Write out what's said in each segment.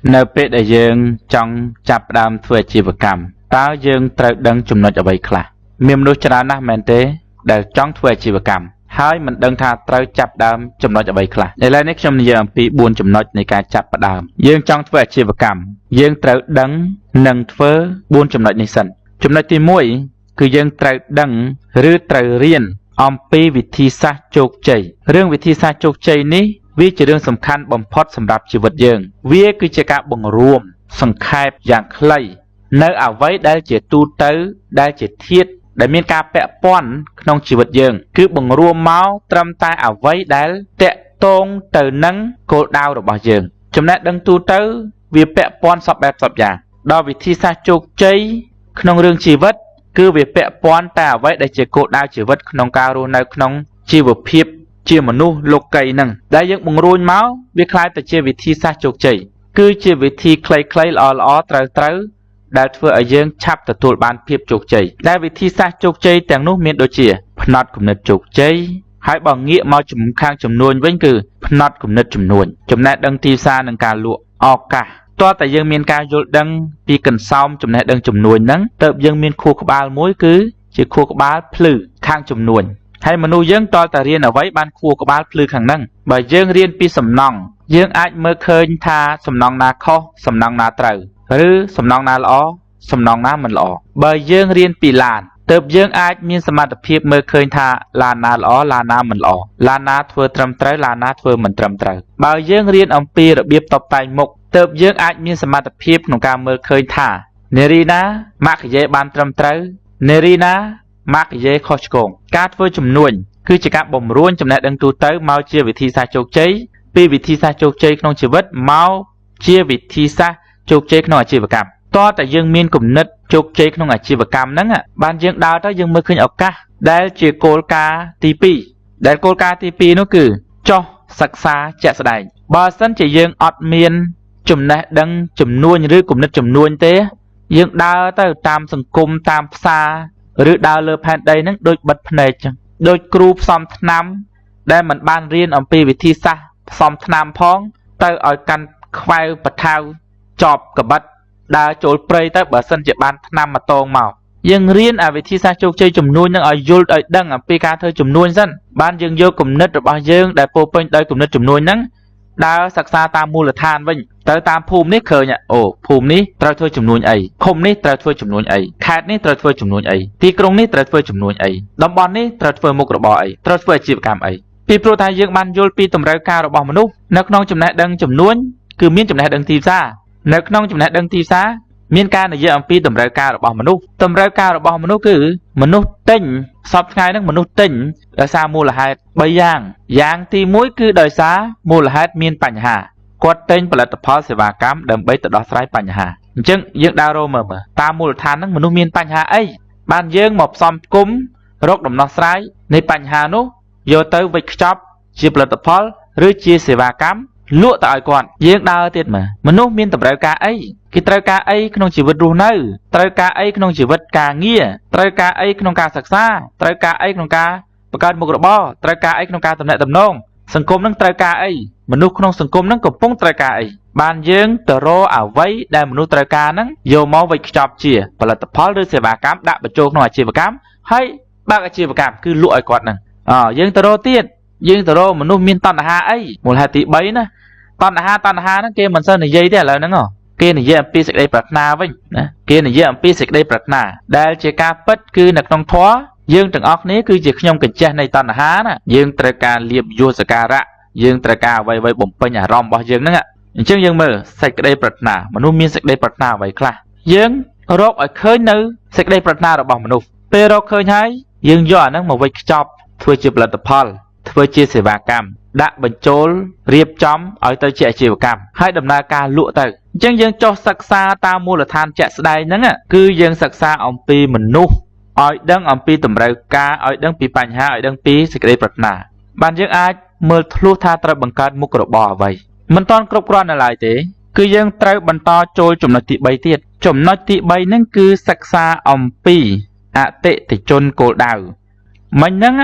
Nơi bế đại dương trong chạp đàm thuê chi vật cầm. Tao dươngត្រូវដឹងចំណុចអ្វីខ្លះមានមនុស្សច្រើនណាស់មែនទេដែលចង់ធ្វើអាជីវកម្មហើយមិនដឹងថាត្រូវចាប់ដើមចំណុចអ្វីខ្លះឥឡូវនេះខ្ញុំនិយាយអំពី4ចំណុចនៃការចាប់ផ្ដើមយើងចង់ធ្វើអាជីវកម្មយើងត្រូវដឹងនិងធ្វើ4ចំណុចនេះសិនចំណុចទី1គឺយើងត្រូវដឹងឬត្រូវរៀនអំពីវិធីសាស្ត្រជោគជ័យរឿងវិធីសាស្ត្រជោគជ័យនេះវាជារឿងសំខាន់បំផុតសម្រាប់ជីវិតយើងវាគឺជាការបង្រួមសង្ខេបយ៉ាងខ្លីនៅអ្វីដែលជាទូទៅដែលជាធាតុដែលមានការពាក់ព័ន្ធក្នុងជីវិតយើងគឺបង្រួមមកត្រឹមតែអ្វីដែលតាក់ទងទៅនឹងគោលដៅរបស់យើងចំណេះដឹងទូទៅវាពាក់ព័ន្ធសពបែបសពយ៉ាងដល់វិធីសាស្ត្រជោគជ័យក្នុងរឿងជីវិតគឺវាពាក់ព័ន្ធតែអ្វីដែលជាគោលដៅជីវិតក្នុងការរស់នៅក្នុងជីវភាពជាមនុស្សលោកីនឹងដែលយើងបង្រួញមកវាคล้ายទៅជាវិធីសាស្ត្រជោគជ័យគឺជាវិធីខ្លីៗល្អៗត្រូវដែលធ្វើឲ្យយើងឆាប់ទទួលបានភាពជោគជ័យដែលវិធីសាស្ត្រជោគជ័យទាំងនោះមានដូចជាផ្នត់គំនិតជោគជ័យហើយបើងាកមកខាងចំនួនវិញគឺផ្នត់គំនិតចំនួនចំណេះដឹងទីផ្សារនិងការលក់ឱកាសតើតែយើងមានការយល់ដឹងពីកន្សោមចំណេះដឹងចំនួនហ្នឹងទើបយើងមានខួរក្បាលមួយគឺជាខួរក្បាលភ្លឺខាងចំនួនហើយមនុស្សយើងតើតែរៀនអ្វីបានខួរក្បាលភ្លឺខាងហ្នឹងបើយើងរៀនពីសំណង់យើងអាចមើលឃើញថាសំណង់ណាខុសសំណង់ណាត្រូវឬសំណង់ណាល្អសំណង់ណាមិនល្អបើយើងរៀនពីឡានទើបយើងអាចមានសមត្ថភាពមើលឃើញថាឡានណាល្អឡានណាមិនល្អឡានណាធ្វើត្រឹមត្រូវឡានណាធ្វើមិនត្រឹមត្រូវបើយើងរៀនអំពីរបៀបតុបតែងមុខទើបយើងអាចមានសមត្ថភាពក្នុងការមើលឃើញថានារីណាម៉ាក់កាយេបានត្រឹមត្រូវនារីណាម៉ាក់កាយេខុសឆ្គងការធ្វើជំនួញគឺជាការបំរួញចំណេះដឹងទូទៅមកជាវិធីសាស្ត្រជោគជ័យពីវិធីសាស្ត្រជោគជ័យក្នុងជីវិតមកជាវិធីសាស្ត្រជោគជ័យក្នុងអាជីវកម្មតើតែយើងមានគំនិតជោគជ័យក្នុងអាជីវកម្មហ្នឹងបានយើងដើរទៅយើងមើលឃើញឱកាសដែលជាគោលការណ៍ទី2ដែលគោលការណ៍ទី2នោះគឺចោះសិក្សាជាក់ស្ដែងបើសិនជាយើងអត់មានចំណេះដឹងចំនួនឬគំនិតចំនួនទេយើងដើរទៅតាមសង្គមតាមផ្សារឬដើរលើផែនដីហ្នឹងដូចបិទភ្នែកចឹងដូចគ្រូផ្សំថ្នាំដែលមិនបានរៀនអំពីវិធីសាស្ត្រផ្សំថ្នាំផងទៅឲ្យកាន់ខ្វែវបថៅចប់កបិតដើរចូលព្រៃទៅបើសិនជាបានថ្នាំមកតងមកយើងរៀនវិធីសាស្ត្រជោគជ័យចំនួននឹងឲ្យយល់ឲ្យដឹងអំពីការធ្វើចំនួនសិនបានយើងយកគំនិតរបស់យើងដែលពោពេញដោយគំនិតចំនួនហ្នឹងដើរសិក្សាតាមមូលដ្ឋានវិញទៅតាមភូមិនេះឃើញអូភូមិនេះត្រូវធ្វើចំនួនអីឃុំនេះត្រូវធ្វើចំនួនអីខេត្តនេះត្រូវធ្វើចំនួនអីទីក្រុងនេះត្រូវធ្វើចំនួនអីតំបន់នេះត្រូវធ្វើមុខរបរអីត្រូវធ្វើអាជីវកម្មអីពីព្រោះថាយើងបានយល់ពីតម្រូវការរបស់មនុស្សនៅក្នុងចំណេះដឹងចំនួនគឺមានចំណេះដឹងទីផ្សារនៅក្នុងចំណេះដឹងទីផ្សារមានការនិយាយអំពីតម្រូវការរបស់មនុស្សតម្រូវការរបស់មនុស្សគឺមនុស្សទិញសពថ្ងៃហ្នឹងមនុស្សទិញដោយសារមូលហេតុ3យ៉ាងទី1គឺដោយសារមូលហេតុមានបញ្ហាគាត់ទិញផលិតផលសេវាកម្មដើម្បីទៅដោះស្រាយបញ្ហាអញ្ចឹងយើងដើររកមើលតាមមូលដ្ឋានហ្នឹងមនុស្សមានបញ្ហាអីបានយើងមកផ្សំផ្គុំរកដំណោះស្រាយនៃបញ្ហានោះយកទៅវេចខ្ចប់ជាផលិតផលឬជាសេវាកម្មលក់ទៅឲ្យគាត់យើងដើរទៀតមនុស្សមានតម្រូវការអីគេត្រូវការអីក្នុងជីវិតរស់នៅត្រូវការអីក្នុងជីវិតការងារត្រូវការអីក្នុងការសិក្សាត្រូវការអីក្នុងការបង្កើតមុខរបរត្រូវការអីក្នុងការទំនាក់ទំនងសង្គមនឹងត្រូវការអីមនុស្សក្នុងសង្គមនឹងកំពុងត្រូវការអីបានយើងទៅរកអ្វីដែលមនុស្សត្រូវការហ្នឹងយកមកវេចខ្ចប់ជាផលិតផលឬសេវាកម្មដាក់បញ្ចូលក្នុងអាជីវកម្មហើយបើកអាជីវកម្មគឺលក់ឲ្យគាត់ហ្នឹងយើងទៅរកទៀតយើងទៅរកមនុស្សមានតណ្ហាអីមូលហេតុទី3ណាតណ្ហាហ្នឹងគេមិនសូវនិយាយទេឥឡូវហ្នឹងគេនិយាយអំពីសេចក្តីប្រាថ្នាវិញណាគេនិយាយអំពីសេចក្តីប្រាថ្នាដែលជាការពិតគឺនៅក្នុងធម៌យើងទាំងអស់គ្នាគឺជាខ្ញុំកញ្ចេះនៃតណ្ហាណាយើងត្រូវការលៀបយសការៈយើងត្រូវការអ្វីៗបំពេញអារម្មណ៍របស់យើងហ្នឹងអញ្ចឹងយើងមើលសេចក្តីប្រាថ្នាមនុស្សមានសេចក្តីប្រាថ្នាអ្វីខ្លះយើងរកឲ្យឃើញនៅសេចក្តីប្រាថ្នារបស់មនុស្សពេលរកឃើញហើយយើងយកអាហ្នឹងមកវេចខ្ចប់ធ្វើជាផលិតផលធ្វើជាសេវាកម្មដាក់បញ្ចូលរៀបចំឲ្យទៅជាអាជីវកម្មហើយដំណើរការលក់ទៅអញ្ចឹងយើងចុះសិក្សាតាមមូលដ្ឋានជាក់ស្ដែងហ្នឹងគឺយើងសិក្សាអំពីមនុស្សឲ្យដឹងអំពីតម្រូវការឲ្យដឹងពីបញ្ហាឲ្យដឹងពីសេចក្តីប្រាថ្នាបានយើងអាចមើលធ្លុះថាត្រូវបង្កើតមុខរបរអ្វីមិនតាន់គ្រប់គ្រាន់នៅឡើយទេគឺយើងត្រូវបន្តចូលចំណុចទី3ទៀតចំណុចទី3ហ្នឹងគឺសិក្សាអំពីអតិថិជនគោលដៅមិញហ្នឹង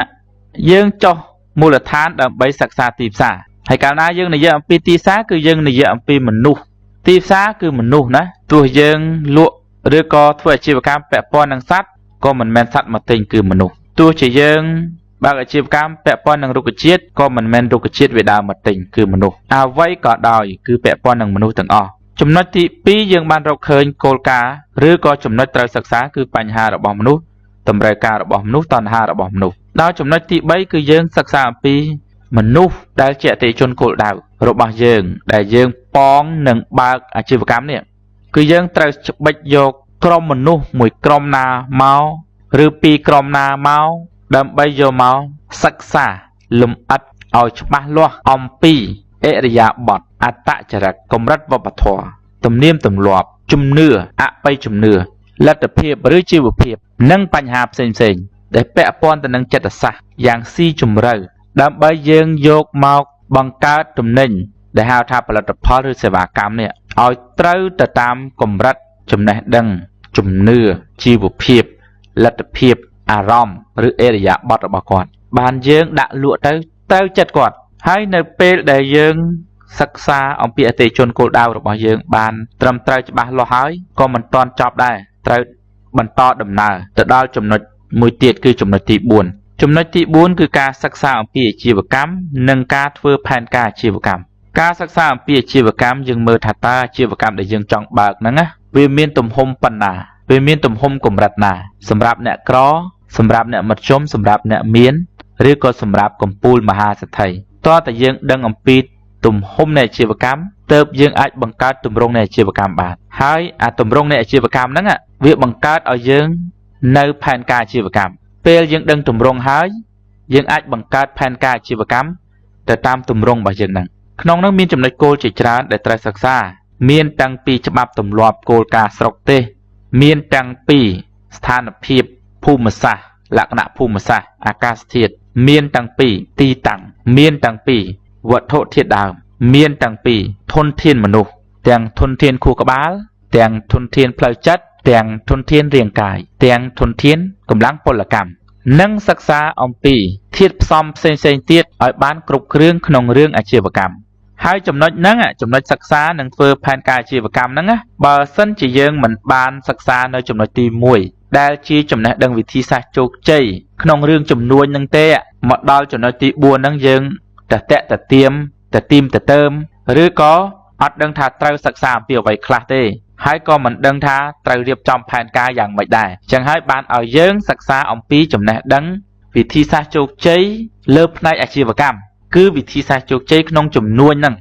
យើងចុះមូលដ្ឋានដើម្បីសិក្សាទីផ្សារហើយកាលណាយើងនិយាយអំពីទីផ្សារគឺយើងនិយាយអំពីមនុស្ស ទីផ្សារគឺមនុស្សណាទោះយើងលក់ឬក៏ធ្វើអាជីវកម្មពាក់ព័ន្ធនឹងសត្វក៏មិនមែនសត្វមកទិញគឺមនុស្សទោះជាយើងបើកអាជីវកម្មពាក់ព័ន្ធនឹងរុក្ខជាតិក៏មិនមែនរុក្ខជាតិវាដើរមកទិញគឺមនុស្សអ្វីក៏ដោយគឺពាក់ព័ន្ធនឹងមនុស្សទាំងអស់ចំណុចទី2យើងបានរកឃើញគោលការណ៍ឬក៏ចំណុចត្រូវសិក្សាគឺបញ្ហារបស់មនុស្សតម្រូវការរបស់មនុស្សតណ្ហារបស់មនុស្សដល់ចំណុចទី3គឺយើងសិក្សាអំពីមនុស្សដែលជាអតិថិជនគោលដៅរបស់យើងដែលយើងប៉ងនឹងបើកអាជីវកម្មនេះគឺយើងត្រូវច្បិចយកក្រុមមនុស្សមួយក្រុមណាមកឬពីរក្រុមណាមកដើម្បីយកមកសិក្សាលម្អិតឲ្យច្បាស់លាស់អំពីអរិយាបថអត្តចរិតកម្រិតវប្បធម៌ទំនៀមទម្លាប់ជំនឿអបិយជំនឿលទ្ធភាពឬជីវភាពនិងបញ្ហាផ្សេងៗដែលពាក់ព័ន្ធទៅនឹងចិត្តសាស្ត្រយ៉ាងស៊ីជម្រៅដើម្បីយើងយកមកបង្កើតទំនិញដែលហៅថាផលិតផលឬសេវាកម្មនេះឲ្យត្រូវទៅតាមកម្រិតចំណេះដឹងជំនឿជីវភាពលទ្ធភាពអារម្មណ៍ឬអរិយាបថរបស់គាត់បានយើងដាក់លក់ទៅត្រូវចិត្តគាត់ហើយនៅពេលដែលយើងសិក្សាអំពីអតិថិជនគោលដៅរបស់យើងបានត្រឹមត្រូវច្បាស់លាស់ហើយក៏មិនទាន់ចប់ដែរត្រូវបន្តដំណើរទៅដល់ចំណុចមួយទៀតគឺចំណុចទី4ចំណុចទី4គឺការសិក្សាអំពីអាជីវកម្មនិងការធ្វើផែនការអាជីវកម្មការសិក្សាអំពីអាជីវកម្មយើងមើលថាតើអាជីវកម្មដែលយើងចង់បើកហ្នឹងណាវាមានទំហំប៉ុណ្ណាវាមានទំហំកម្រិតណាសម្រាប់អ្នកក្រសម្រាប់អ្នកមធ្យមសម្រាប់អ្នកមានឬក៏សម្រាប់កំពូលមហាសេដ្ឋីតើតើយើងដឹងអំពីទំហំនៃអាជីវកម្មទើបយើងអាចបង្កើតទម្រង់នៃអាជីវកម្មបានហើយអាទម្រង់នៃអាជីវកម្មហ្នឹងវាបង្កើតឲ្យយើងនៅផែនការអាជីវកម្មពេលយើងដឹងទម្រង់ហើយយើងអាចបង្កើតផែនការអាជីវកម្មទៅតាមទម្រង់របស់យើងហ្នឹងក្នុងនោះមានចំណុចគោលជាច្រើនដែលត្រូវសិក្សាមានតាំងពីច្បាប់ទម្លាប់គោលការណ៍ស្រុកទេសមានតាំងពីស្ថានភាពភូមិសាស្ត្រលក្ខណៈភូមិសាស្ត្រអាកាសធាតុមានតាំងពីទីតាំងមានតាំងពីវត្ថុធាតុដើមមានតាំងពីធនធានមនុស្សទាំងធនធានខួរក្បាលទាំងធនធានផ្លូវចិត្តទាំងធនធានរាងកាយទាំងធនធានកម្លាំងពលកម្មនិងសិក្សាអំពីធាតុផ្សំផ្សេងៗទៀតឲ្យបានគ្រប់គ្រឿងក្នុងរឿងអាជីវកម្មហើយចំណុចហ្នឹងចំណុចសិក្សានិងធ្វើផែនការអាជីវកម្មហ្នឹងបើសិនជាយើងមិនបានសិក្សានៅចំណុចទី1ដែលជាចំណេះដឹងវិធីសាស្ត្រជោគជ័យក្នុងរឿងចំនួនហ្នឹងទេមកដល់ចំណុចទី4ហ្នឹងយើងតទៀមទៅតើមឬក៏អត់ដឹងថាត្រូវសិក្សាអំពីអ្វីខ្លះទេហើយក៏មិនដឹងថាត្រូវរៀបចំផែនការយ៉ាងម៉េចដែរអញ្ចឹងហើយបានឲ្យយើងសិក្សាអំពីចំណេះដឹងវិធីសាស្ត្រជោគជ័យលើផ្នែកអាជីវកម្មគឺវិធីសាស្ត្រជោគជ័យក្នុងចំនួនហ្នឹង